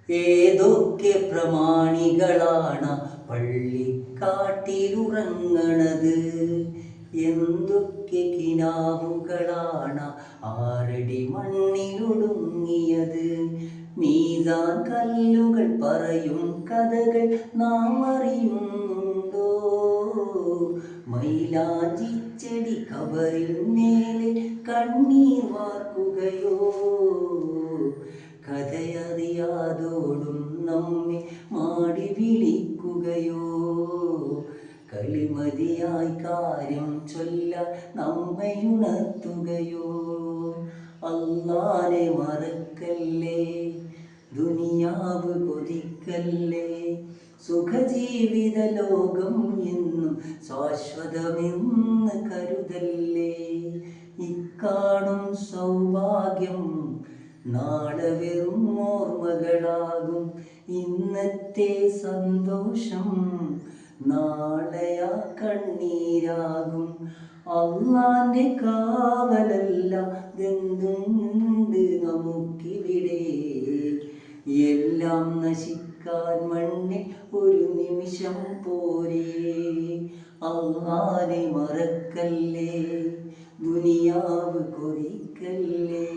ഏതൊക്കെ പ്രമാണികളാണ് പള്ളിക്കാട്ടിലുറങ്ങണത്, എന്തൊക്കെ കിനാവുകളാണ് 6 അടി മണ്ണിലൊടുങ്ങിയത്. മീസാൻ കല്ലുകൾ പറയും കഥകൾ നാം അറിയുന്നുണ്ടോ? മൈലാഞ്ചിച്ചെടി കബറിൻ മേലെ കണ്ണീർ വാർക്കുകയോ? കഥയറിയാതോടും നമ്മെ മാടി വിളിക്കുകയോ? കളിമതിയായി കാര്യം ചൊല്ലാൻ നമ്മയുണർത്തുകയോ? അല്ലാനെ മറക്കല്ലേ, ദുനിയാവ് കൊതിക്കല്ലേ, സുഖജീവിത ലോകം എന്നും ശാശ്വതമെന്ന് കരുതല്ലേ. ഇക്കാണും സൗഭാഗ്യം നാളെ വെറും ഓർമ്മകളാകും, ഇന്നത്തെ സന്തോഷം നാളെയാ കണ്ണീരാകും. അള്ളാന്റെ കാവലല്ലാതെന്തുണ്ട് നമുക്കിവിടെ, എല്ലാം നശിക്കാൻ മണ്ണിൽ ഒരു നിമിഷം പോരെ. അള്ളാനെ മറക്കല്ലേ, ദുനിയാവ് കൊതിക്കല്ലേ.